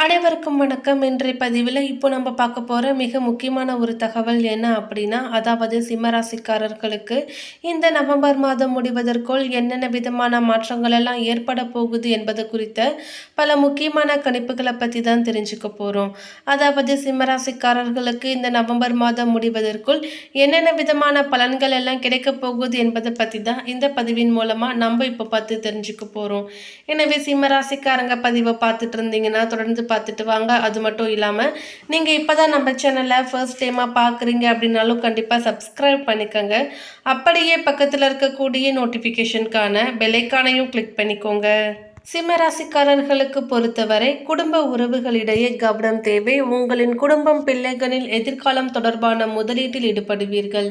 அனைவருக்கும் வணக்கம். இன்றைய பதிவில் இப்போ நம்ம பார்க்க போகிற மிக முக்கியமான ஒரு தகவல் என்ன அப்படின்னா, அதாவது சிம்மராசிக்காரர்களுக்கு இந்த நவம்பர் மாதம் முடிவதற்குள் என்னென்ன விதமான மாற்றங்கள் எல்லாம் ஏற்பட போகுது என்பது குறித்த பல முக்கியமான கணிப்புகளை பற்றி தான் தெரிஞ்சுக்க போகிறோம். அதாவது சிம்மராசிக்காரர்களுக்கு இந்த நவம்பர் மாதம் முடிவதற்குள் என்னென்ன விதமான பலன்கள் எல்லாம் கிடைக்க போகுது என்பதை பற்றி தான் இந்த பதிவின் மூலமாக நம்ம இப்போ பார்த்து தெரிஞ்சுக்க போகிறோம். எனவே சிம்மராசிக்காரங்க பதிவை பார்த்துட்டு இருந்தீங்கன்னா தொடர்ந்து பார்த்துட்டு வாங்க. அது மட்டும் இல்லாமல் நீங்கள் இப்போ தான் நம்ம சேனலை ஃபர்ஸ்ட் டைமாக பார்க்குறீங்க அப்படின்னாலும் கண்டிப்பாக சப்ஸ்கிரைப் பண்ணிக்கோங்க. அப்படியே பக்கத்தில் இருக்கக்கூடிய நோட்டிஃபிகேஷனுக்கான பெல்லைக்கானையும் கிளிக் பண்ணிக்கோங்க. சிம்மராசிக்காரர்களுக்கு பொறுத்தவரை குடும்ப உறவுகளிடையே கவனம் தேவை. உங்களின் குடும்பம் பிள்ளைகளின் எதிர்காலம் தொடர்பான முதலீட்டில் ஈடுபடுவீர்கள்.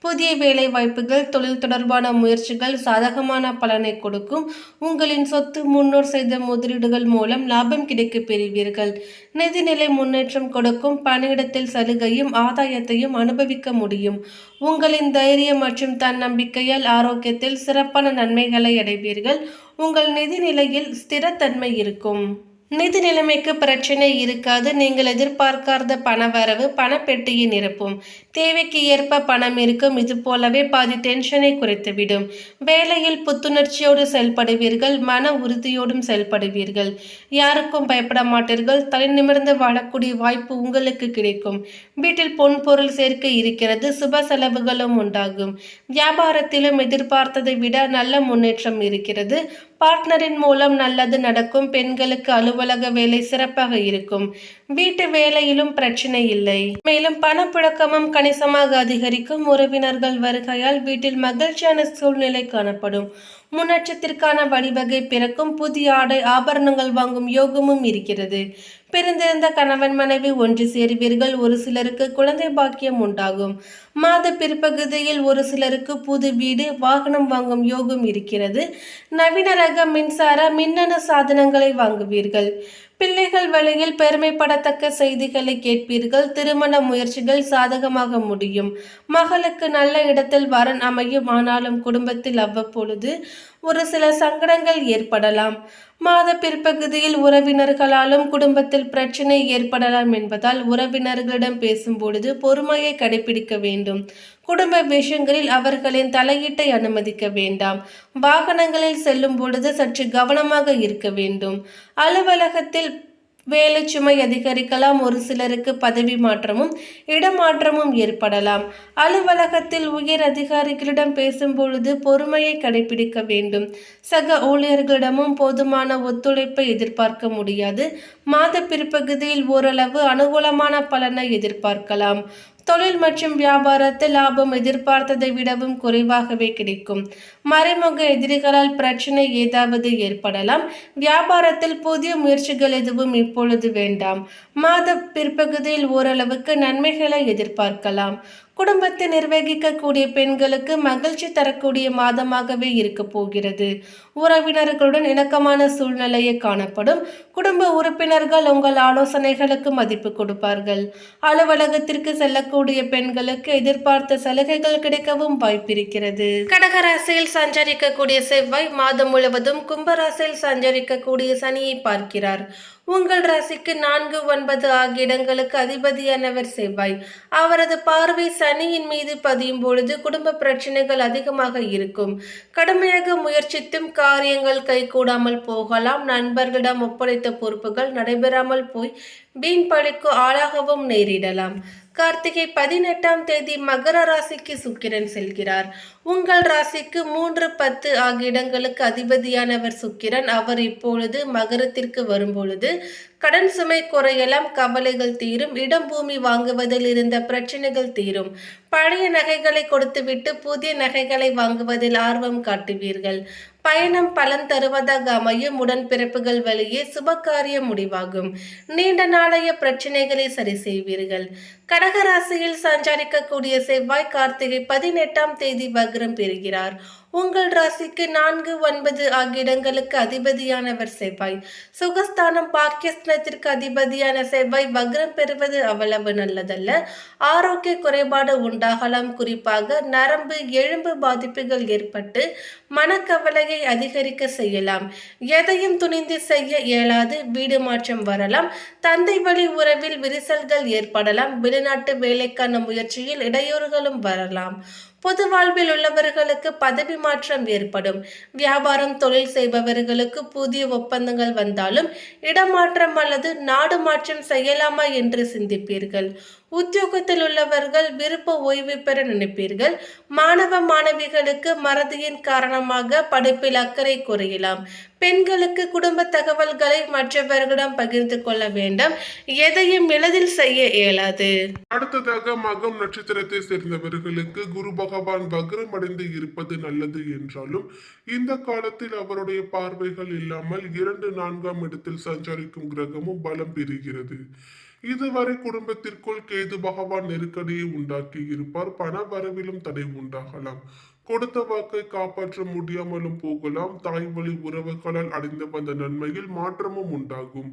புதிய வேலை வாய்ப்புகள், தொழில் தொடர்பான முயற்சிகள் சாதகமான பலனை கொடுக்கும். உங்களின் சொத்து, முன்னோர் செய்த முதலீடுகள் மூலம் லாபம் கிடைக்க பெறுவீர்கள். நிதிநிலை முன்னேற்றம் கொடுக்கும். பணியிடத்தில் சலுகையும் ஆதாயத்தையும் அனுபவிக்க முடியும். உங்களின் தைரியம் மற்றும் தன்னம்பிக்கையால் ஆரோக்கியத்தில் சிறப்பான நன்மைகளை அடைவீர்கள். உங்கள் நிதி நிலையில் ஸ்திரத்தன்மை இருக்கும். நிதி நிலைமைக்கு பிரச்சனை இருக்காது. நீங்கள் எதிர்பார்க்காத பணவரவு பணப்பெட்டியை நிரப்பும். தேவைக்கு ஏற்ப பணம் இருக்கும். இது போலவே பாதி டென்ஷனை குறைத்துவிடும். வேலையில் புத்துணர்ச்சியோடு செயல்படுவீர்கள். மன உறுதியோடும் செயல்படுவீர்கள். யாருக்கும் பயப்பட மாட்டீர்கள். தலை நிமிர்ந்து வாழக்கூடிய வாய்ப்பு உங்களுக்கு கிடைக்கும். வீட்டில் பொன் பொருள் சேர்க்கை இருக்கிறது. சுப செலவுகளும் உண்டாகும். வியாபாரத்திலும் எதிர்பார்த்ததை விட நல்ல முன்னேற்றம் இருக்கிறது. பார்ட்னரின் மூலம் நல்லது நடக்கும். பெண்களுக்கு அலுவலக வேலை சிறப்பாக இருக்கும். வீட்டு வேலையிலும் பிரச்சனை இல்லை. மேலும் பணப்புழக்கமும் கணிசமாக அதிகரிக்கும். உறவினர்கள் வருகையால் வீட்டில் மகிழ்ச்சியான சூழ்நிலை காணப்படும். முன்னேற்றத்திற்கான வழிவகை பிறக்கும். புதிய ஆடை ஆபரணங்கள் வாங்கும் யோகமும் இருக்கிறது. பிரிந்திருந்த கணவன் மனைவி ஒன்று சேருவீர்கள். ஒரு சிலருக்கு குழந்தை பாக்கியம் உண்டாகும். மாத பிற்பகுதியில் ஒரு சிலருக்கு புது வீடு வாகனம் வாங்கும் யோகம் இருக்கிறது. நவீன ரக மின்சார மின்னணு சாதனங்களை வாங்குவீர்கள். பிள்ளைகள் வழியில் பெருமைப்படத்தக்க செய்திகளை கேட்பீர்கள். திருமண முயற்சிகள் சாதகமாக முடியும். மகளுக்கு நல்ல இடத்தில் வரன் அமையும். ஆனாலும் குடும்பத்தில் அவ்வப்பொழுது ஒரு சில சங்கடங்கள் ஏற்படலாம். மாத பிற்பகுதியில் உறவினர்களாலும் குடும்பத்தில் பிரச்சனை ஏற்படலாம் என்பதால் உறவினர்களிடம் பேசும்பொழுது பொறுமையை கடைபிடிக்க வேண்டும். குடும்ப விஷயங்களில் அவர்களின் தலையீட்டை அனுமதிக்க வேண்டாம். வாகனங்களில் செல்லும் பொழுது சற்று கவனமாக இருக்க வேண்டும். அலுவலகத்தில் வேலை சுமை அதிகரிக்கலாம். ஒரு சிலருக்கு பதவி மாற்றமும் இடமாற்றமும் ஏற்படலாம். அலுவலகத்தில் உயர் அதிகாரிகளிடம் பேசும்பொழுது பொறுமையை கடைபிடிக்க வேண்டும். சக ஊழியர்களிடமும் போதுமான ஒத்துழைப்பை எதிர்பார்க்க முடியாது. மாத பிற்பகுதியில் ஓரளவு அனுகூலமான பலனை எதிர்பார்க்கலாம். தொழில் மற்றும் வியாபாரத்தில் லாபம் எதிர்பார்த்ததை விடவும் குறைவாகவே கிடைக்கும். மறைமுக எதிரிகளால் பிரச்சனை ஏதாவது ஏற்படலாம். வியாபாரத்தில் புதிய முயற்சிகள் எதுவும் இப்பொழுது வேண்டாம். மாத பிற்பகுதியில் ஓரளவுக்கு நன்மைகளை எதிர்பார்க்கலாம். குடும்பத்தை நிர்வகிக்கக்கூடிய பெண்களுக்கு மகிழ்ச்சி தரக்கூடிய மாதமாகவே இருக்க போகிறது. உறவினர்களுடன் இணக்கமான சூழ்நிலையை காணப்படும். குடும்ப உறுப்பினர்கள் உங்கள் ஆலோசனைகளுக்கு மதிப்பு கொடுப்பார்கள். அலுவலகத்திற்கு செல்லக்கூடிய பெண்களுக்கு எதிர்பார்த்த சலுகைகள் கிடைக்கவும் வாய்ப்பிருக்கிறது. கடகராசியில் சஞ்சரிக்கக்கூடிய செவ்வாய் மாதம் முழுவதும் கும்பராசியில் சஞ்சரிக்கக்கூடிய சனியை பார்க்கிறார். உங்கள் ராசிக்கு 4, 9 ஆகிய இடங்களுக்கு அதிபதியானவர் செவ்வாய். அவரது பார்வை சனியின் மீது பதியும் பொழுது குடும்ப பிரச்சனைகள் அதிகமாக இருக்கும். கடுமையாக முயற்சித்தும் காரியங்கள் கைகூடாமல் போகலாம். நண்பர்களிடம் ஒப்படைத்த பொறுப்புகள் நடைபெறாமல் போய் வீண் பழிக்கு ஆளாகவும் நேரிடலாம். கார்த்திகை 18ஆம் தேதி மகர ராசிக்கு சுக்கிரன் செல்கிறார். உங்கள் ராசிக்கு 3, 10 ஆகிய இடங்களுக்கு அதிபதியானவர் சுக்கிரன். அவர் இப்பொழுது மகரத்திற்கு வரும்பொழுது கடன் சுமை குறையலாம். கவலைகள் தீரும். இடம் பூமி வாங்குவதில் இருந்த பிரச்சனைகள் தீரும். பழைய நகைகளை கொடுத்துவிட்டு புதிய நகைகளை வாங்குவதில் ஆர்வம் காட்டுவீர்கள். பயணம் பலன் தருவதாக அமையும். உடன்பிறப்புகள் வழியே சுபகாரியம் முடிவாகும். நீண்ட நாளைய பிரச்சனைகளை சரி செய்வீர்கள். கடகராசியில் சஞ்சரிக்கக்கூடிய செவ்வாய் கார்த்திகை 18ஆம் தேதி வக்ரம் பெறுகிறார். உங்கள் ராசிக்கு 4, 9 ஆகிய இடங்களுக்கு அதிபதியானவர் செவ்வாய். சுகஸ்தானம் பாக்கியஸ்தானத்திற்கு அதிபதியான செவ்வாய் வக்ரம் பெறுவது அவ்வளவு நல்லதல்ல. ஆரோக்கிய குறைபாடு உண்டாகலாம். குறிப்பாக நரம்பு, எலும்பு பாதிப்புகள் ஏற்பட்டு மனக்கவலையை அதிகரிக்க செய்யலாம். எதையும் துணிந்து செய்ய இயலாது. வீடு மாற்றம் வரலாம். தந்தை வழி உறவில் விரிசல்கள் ஏற்படலாம். வெளிநாட்டு வேலைக்கான முயற்சியில் இடையூறுகளும் வரலாம். பொது வாழ்வில் உள்ளவர்களுக்கு பதவி மாற்றம் ஏற்படும். வியாபாரம், தொழில் செய்பவர்களுக்கு புதிய ஒப்பந்தங்கள் வந்தாலும் இடமாற்றம் அல்லது நாடு மாற்றம் செய்யலாமா என்று சிந்திப்பீர்கள். உத்தியோகத்தில் உள்ளவர்கள் விருப்ப ஓய்வு பெற நினைப்பீர்கள். மாணவ மாணவிகளுக்கு மறதியின் காரணமாக படிப்பில் அக்கறை குறையலாம். பெண்களுக்கு குடும்ப தகவல்களை மற்றவர்களிடம் பகிர்ந்து கொள்ள வேண்டாம். எதையும் எளிதில் செய்ய இயலாது. அடுத்ததாக மகம் நட்சத்திரத்தை சேர்ந்தவர்களுக்கு குரு பகவான் வக்ரம் அடைந்து இருப்பது நல்லது என்றாலும் இந்த காலத்தில் அவருடைய பார்வைகள் இல்லாமல் 2, 4ஆம் இடத்தில் சஞ்சரிக்கும் கிரகமும் பலம் பெறுகிறது. இதுவரை குடும்பத்திற்குள் கேது பகவான் நெருக்கடியை உண்டாக்கி இருப்பார். பண வரவிலும் தடை உண்டாகலாம். கொடுத்த வாக்கை காப்பாற்ற முடியாமலும் போகலாம். தாய் வழி உறவுகளால் அடைந்து வந்த நன்மையில் மாற்றமும் உண்டாகும்.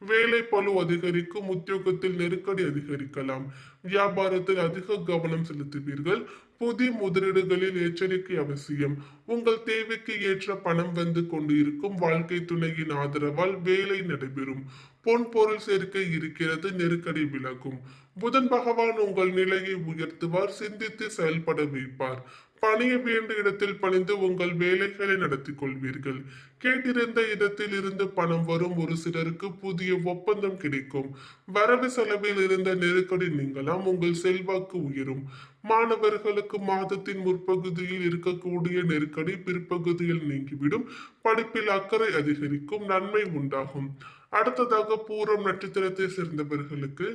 வேலை பளு அதிகரிக்கும். உத்தியோகத்தில் நெருக்கடி அதிகரிக்கலாம். வியாபாரத்தில் அதிக கவனம் செலுத்துவீர்கள். புதிய முதலீடுகளில் எச்சரிக்கை அவசியம். உங்கள் தேவைக்கு ஏற்ற பணம் வந்து கொண்டு இருக்கும். வாழ்க்கை துணையின் ஆதரவால் வேலை நடைபெறும். பொன் பொருள் சேர்க்கை இருக்கிறது. நெருக்கடி விலகும். புதன் பகவான் உங்கள் நிலையை உயர்த்துவார். சிந்தித்து செயல்பட வைப்பார். பணிய வேண்டிய இடத்தில் பணிந்து உங்கள் வேலைகளை நடத்தி கொள்வீர்கள். கேட்டிருந்த இடத்தில் இருந்து பணம் வரும். ஒரு சிலருக்கு புதிய ஒப்பந்தம் கிடைக்கும். வரவு செலவில் இருந்த நெருக்கடி நீங்கலாம். உங்கள் செல்வாக்கு உயரும். மாணவர்களுக்கு மாதத்தின் முற்பகுதியில் இருக்கக்கூடிய நெருக்கடி பிற்பகுதியில் நீங்கிவிடும். படிப்பில் அக்கறை அதிகரிக்கும். நன்மை உண்டாகும். அடுத்ததாக பூரம் நட்சத்திரத்தை சேர்ந்தவர்களுக்கு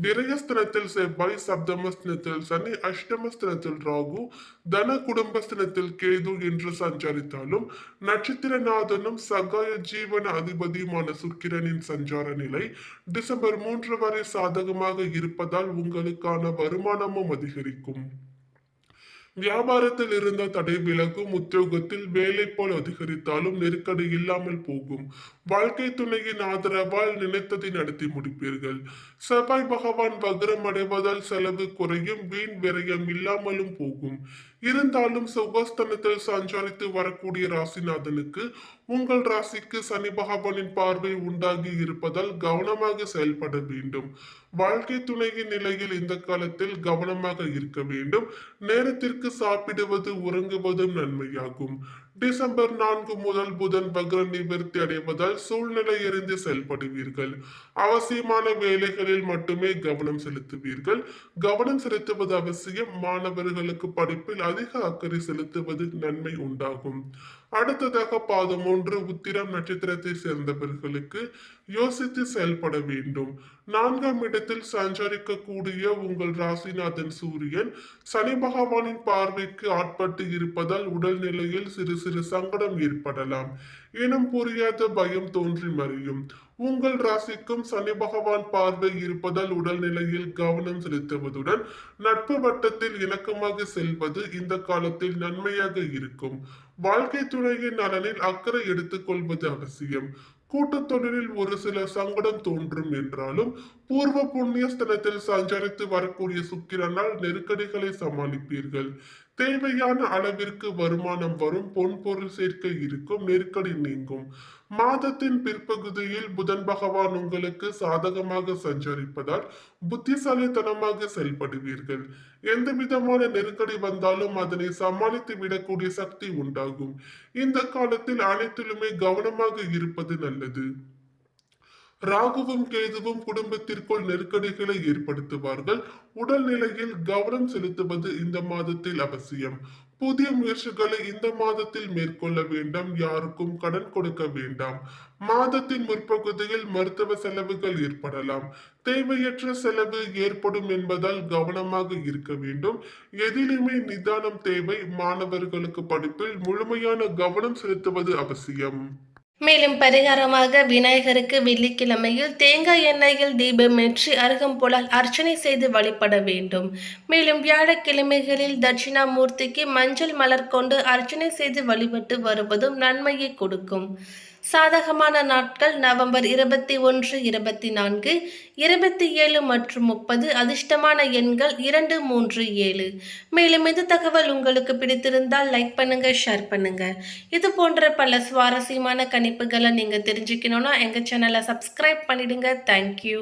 விரயஸ்தனத்தில் செவ்வாய், சப்தமஸ்தனத்தில் சனி, அஷ்டமஸ்தனத்தில் ராகு, தன குடும்பஸ்தனத்தில் கேது என்று சஞ்சரித்தாலும் நட்சத்திரநாதனும் சகாய ஜீவன அதிபதியுமான சுக்கிரனின் சஞ்சார நிலை டிசம்பர் 3 வரை சாதகமாக இருப்பதால் உங்களுக்கான வருமானமும் அதிகரிக்கும். வியாபாரத்தில் இருந்த தடை விலகும். உத்தியோகத்தில் வேலை போல் அதிகரித்தாலும் நெருக்கடி இல்லாமல் போகும். வாழ்க்கை துணையின் ஆதரவால் நினைத்ததை நடத்தி முடிப்பீர்கள். செவ்வாய் பகவான் வக்ரம் அடைவதால் செலவு குறையும். வீண் விரயம் இல்லாமலும் போகும். இருந்தாலும் சுகஸ்தனத்தில் சஞ்சரித்து வரக்கூடிய ராசிநாதனுக்கு உங்கள் ராசிக்கு சனி பகவானின் பார்வை உண்டாகி இருப்பதால் கவனமாக செயல்பட வேண்டும். வாழ்க்கை துணையின் நிலையில் இந்த காலத்தில் கவனமாக இருக்க வேண்டும். நேரத்திற்கு சாப்பிடுவது உறங்குவதும் நன்மையாகும். டிசம்பர் 4 முதல் புதன் வக்ர நிவர்த்தி அடைவதால் சூழ்நிலை அறிந்து செயல்படுவீர்கள். அவசியமான வேலைகளில் மட்டுமே கவனம் செலுத்துவீர்கள். கவனம் செலுத்துவது அவசியம். மாணவர்களுக்கு படிப்பில் அதிக அக்கறை செலுத்துவது நன்மை உண்டாகும். அடுத்ததாக பாதம் 1 உத்திரம் நட்சத்திரத்தை சேர்ந்தவர்களுக்கு யோசித்து செயல்பட வேண்டும். 4ஆம் இடத்தில் சஞ்சரிக்கக்கூடிய உங்கள் ராசிநாதன் சூரியன் சனி பகவானின் பார்வைக்கு ஆட்பட்டு இருப்பதால் உடல்நிலையில் சிறு சிறு சங்கடம் ஏற்படலாம். இனம் புரியாத பயம் தோன்றி மறையும். உங்கள் ராசிக்கும் சனி பகவான் பார்வை இருப்பதால் உடல்நிலையில் கவனம் செலுத்துவதுடன் நட்பு வட்டத்தில் இணக்கமாக செல்வது இந்த காலத்தில் நன்மையாக இருக்கும். வாழ்க்கை துணையின் நலனில் அக்கறை எடுத்துக் கொள்வது அவசியம். கூட்டுத் தொழிலில் ஒரு சில சங்கடம் தோன்றும் என்றாலும் பூர்வ புண்ணிய ஸ்தலத்தில் சஞ்சரித்து வரக்கூடிய சுக்கிரனால் நெருக்கடிகளை சமாளிப்பீர்கள். தேவையான அளவிற்கு வருமானம் வரும். பொன் பொருள் சேர்க்கை இருக்கும். நெருக்கடி நீங்கும். மாதத்தின் பிற்பகுதியில் புதன் பகவான் உங்களுக்கு சாதகமாக சஞ்சரிப்பதால் புத்திசாலித்தனமாக செயல்படுவீர்கள். எந்த விதமான நெருக்கடி வந்தாலும் அதனை சமாளித்து விடக்கூடிய சக்தி உண்டாகும். இந்த காலத்தில் அனைத்திலுமே கவனமாக இருப்பது நல்லது. ராகுவும் கேதுவும் குடும்பத்திற்குள் நெருக்கடிகளை ஏற்படுத்துவார்கள். உடல்நிலையில் கவனம் செலுத்துவது இந்த மாதத்தில் அவசியம். புதிய முயற்சிகளை இந்த மாதத்தில் மேற்கொள்ள வேண்டாம். யாருக்கும் கடன் கொடுக்க வேண்டாம். மாதத்தின் முற்பகுதியில் மருத்துவ செலவுகள் ஏற்படலாம். தேவையற்ற செலவு ஏற்படும் என்பதால் கவனமாக இருக்க வேண்டும். எதிலுமே நிதானம் தேவை. மாணவர்களுக்கு படிப்பில் முழுமையான கவனம் செலுத்துவது அவசியம். மேலும் பரிகாரமாக விநாயகருக்கு வெள்ளிக்கிழமையில் தேங்காய் எண்ணெயில் தீபமேற்றி அருகம்புலால் அர்ச்சனை செய்து வழிபட வேண்டும். மேலும் வியாழக்கிழமைகளில் தட்சிணாமூர்த்திக்கு மஞ்சள் மலர் கொண்டு அர்ச்சனை செய்து வழிபட்டு வருவதும் நன்மையை கொடுக்கும். சாதகமான நாட்கள் நவம்பர் 21, 24, 27 மற்றும் 30. அதிர்ஷ்டமான எண்கள் 2, 3, 7. மேலும் இந்த தகவல் உங்களுக்கு பிடித்திருந்தால் லைக் பண்ணுங்க, ஷேர் பண்ணுங்க. இது போன்ற பல சுவாரஸ்யமான கணிப்புகளை நீங்க தெரிஞ்சுக்கணும்னா எங்க சேனலை சப்ஸ்கிரைப் பண்ணிடுங்க. தேங்க்யூ.